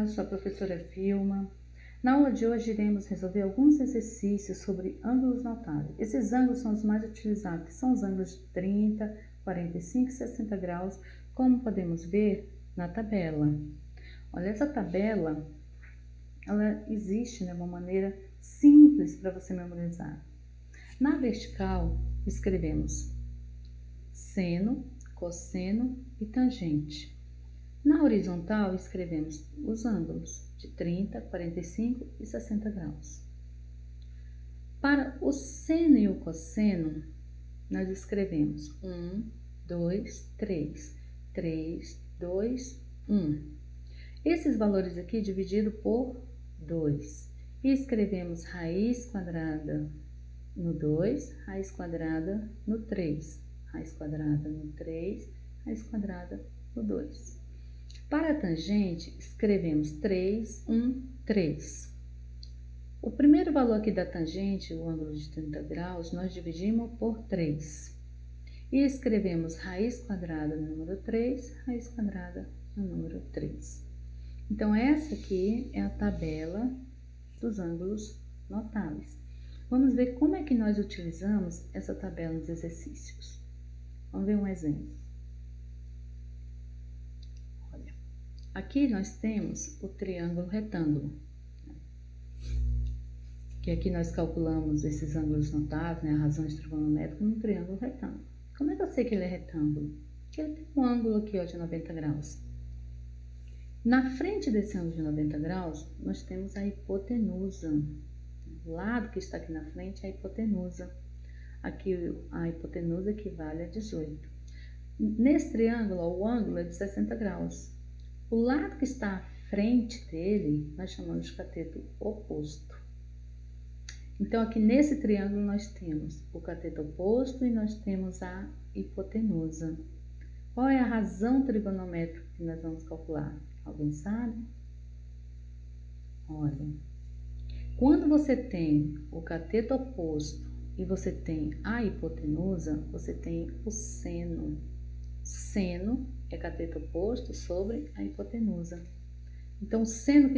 Olá, sou a professora Vilma. Na aula de hoje iremos resolver alguns exercícios sobre ângulos notáveis. Esses ângulos são os mais utilizados, que são os ângulos de 30, 45 e 60 graus, como podemos ver na tabela. Olha, essa tabela, ela existe de uma maneira simples para você memorizar. Na vertical, escrevemos seno, cosseno e tangente. Na horizontal, escrevemos os ângulos de 30, 45 e 60 graus. Para o seno e o cosseno, nós escrevemos 1, 2, 3, 3, 2, 1. Esses valores aqui dividido por 2. E escrevemos raiz quadrada no 2, raiz quadrada no 3, raiz quadrada no 3, raiz quadrada no 2. Para a tangente, escrevemos 3, 1, 3. O primeiro valor aqui da tangente, o ângulo de 30 graus, nós dividimos por 3. E escrevemos raiz quadrada no número 3, raiz quadrada no número 3. Então, essa aqui é a tabela dos ângulos notáveis. Vamos ver como é que nós utilizamos essa tabela nos exercícios. Vamos ver um exemplo. Aqui nós temos o triângulo retângulo, que aqui nós calculamos esses ângulos notáveis, né, a razão trigonométrica no triângulo retângulo. Como é que eu sei que ele é retângulo? Porque ele tem um ângulo aqui, ó, de 90 graus. Na frente desse ângulo de 90 graus, nós temos a hipotenusa. O lado que está aqui na frente é a hipotenusa. Aqui a hipotenusa equivale a 18. Nesse triângulo, ó, o ângulo é de 60 graus. O lado que está à frente dele, nós chamamos de cateto oposto. Então, aqui nesse triângulo, nós temos o cateto oposto e nós temos a hipotenusa. Qual é a razão trigonométrica que nós vamos calcular? Alguém sabe? Olha, quando você tem o cateto oposto e você tem a hipotenusa, você tem o seno. Seno é cateto oposto sobre a hipotenusa. Então, o seno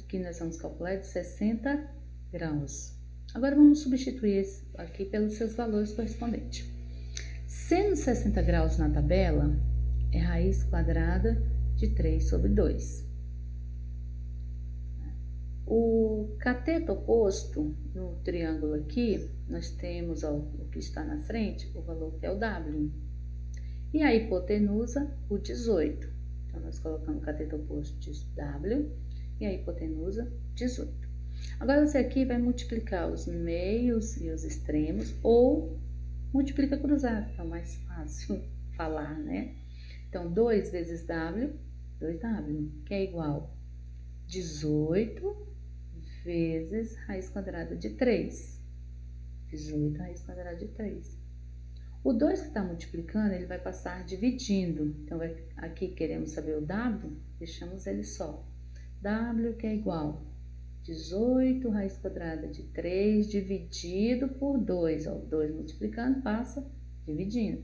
que nós vamos calcular é de 60 graus. Agora, vamos substituir esse aqui pelos seus valores correspondentes. Seno de 60 graus na tabela é raiz quadrada de 3 sobre 2. O cateto oposto no triângulo aqui, nós temos ó, o que está na frente, o valor que é o W. E a hipotenusa, o 18. Então, nós colocamos o cateto oposto de W e a hipotenusa, 18. Agora, você aqui vai multiplicar os meios e os extremos ou multiplica cruzado, que é o mais fácil falar, né? Então, 2 vezes W, 2W, que é igual 18 vezes raiz quadrada de 3. 18 raiz quadrada de 3. O 2 que está multiplicando, ele vai passar dividindo. Então, aqui queremos saber o W, deixamos ele só. W que é igual 18 raiz quadrada de 3 dividido por 2. Ó, 2 multiplicando, passa dividindo.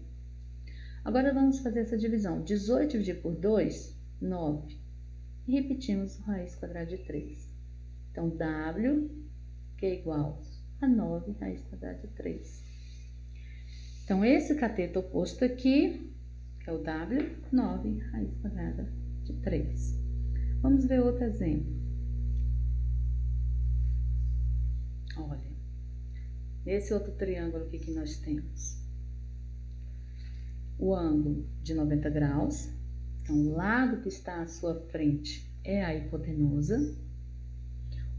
Agora, vamos fazer essa divisão. 18 dividido por 2, 9. E repetimos raiz quadrada de 3. Então, W que é igual a 9 raiz quadrada de 3. Então, esse cateto oposto aqui, que é o W, 9 raiz quadrada de 3. Vamos ver outro exemplo. Olha, nesse outro triângulo aqui que nós temos o ângulo de 90 graus. Então, o lado que está à sua frente é a hipotenusa.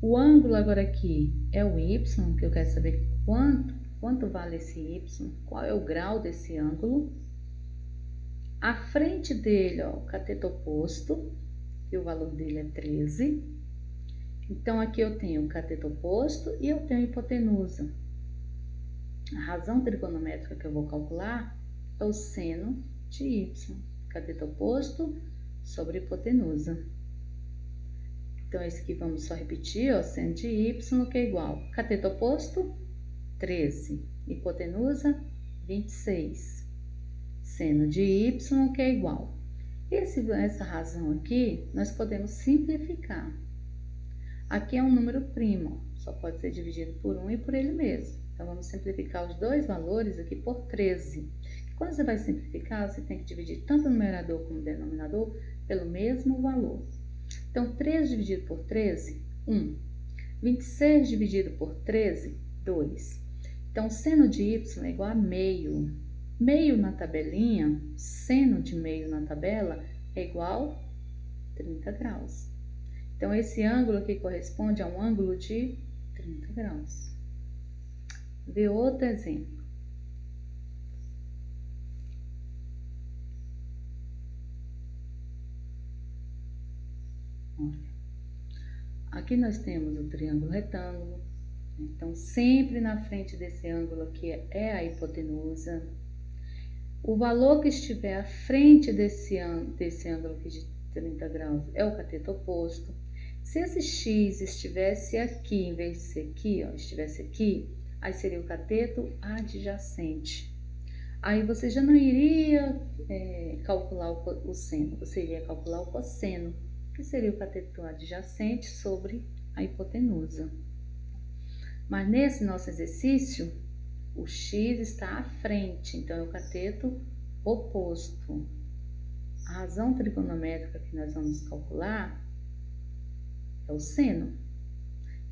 O ângulo agora aqui é o Y, que eu quero saber quanto vale esse Y, qual é o grau desse ângulo. À frente dele, ó, o cateto oposto, e o valor dele é 13. Então, aqui eu tenho o cateto oposto e eu tenho a hipotenusa. A razão trigonométrica que eu vou calcular é o seno de Y, cateto oposto sobre hipotenusa. Então, esse aqui vamos só repetir, ó, seno de Y, que é igual cateto oposto, 13, hipotenusa, 26. Seno de Y, que é igual. Essa razão aqui, nós podemos simplificar. Aqui é um número primo, só pode ser dividido por 1 e por ele mesmo. Então, vamos simplificar os dois valores aqui por 13. Quando você vai simplificar, você tem que dividir tanto o numerador como o denominador pelo mesmo valor. Então, 13 dividido por 13, 1. 26 dividido por 13, 2. Então, seno de y é igual a meio. Meio na tabelinha, seno de meio na tabela é igual a 30 graus. Então, esse ângulo aqui corresponde a um ângulo de 30 graus. Vê outro exemplo. Olha, aqui nós temos o triângulo retângulo. Então, sempre na frente desse ângulo aqui é a hipotenusa. O valor que estiver à frente desse ângulo aqui de 30 graus é o cateto oposto. Se esse x estivesse aqui, em vez de ser aqui, ó, estivesse aqui, aí seria o cateto adjacente. Aí você já não iria calcular o seno, você iria calcular o cosseno, que seria o cateto adjacente sobre a hipotenusa. Mas nesse nosso exercício, o x está à frente, então é o cateto oposto. A razão trigonométrica que nós vamos calcular é o seno.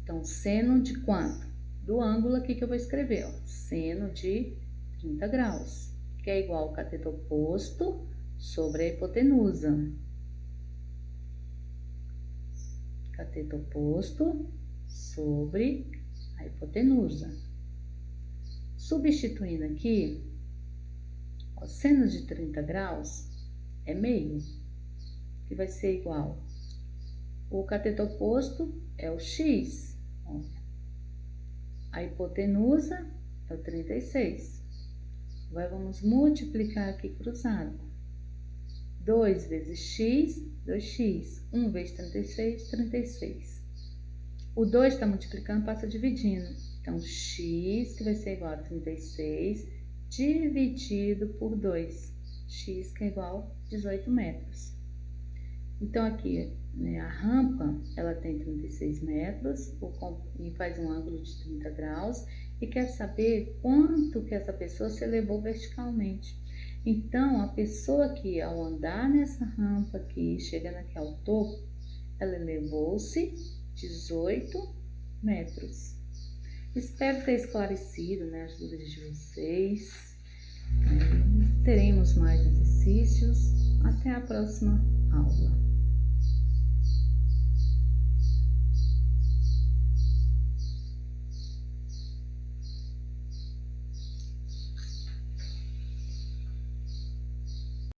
Então, seno de quanto? Do ângulo aqui que eu vou escrever, ó, seno de 30 graus, que é igual ao cateto oposto sobre a hipotenusa. Cateto oposto sobre a hipotenusa. Substituindo aqui, o seno de 30 graus é meio, que vai ser igual. O cateto oposto é o x, a hipotenusa é o 36. Agora vamos multiplicar aqui cruzado. 2 vezes x, 2x. 1 vezes 36, 36. O 2 está multiplicando, passa dividindo. Então, x, que vai ser igual a 36, dividido por 2. X, que é igual a 18 metros. Então, aqui, né, a rampa, ela tem 36 metros e faz um ângulo de 30 graus. E quer saber quanto que essa pessoa se elevou verticalmente. Então, a pessoa que, ao andar nessa rampa aqui, chegando aqui ao topo, ela elevou-se 18 metros. Espero ter esclarecido, né, as dúvidas de vocês. Teremos mais exercícios. Até a próxima aula.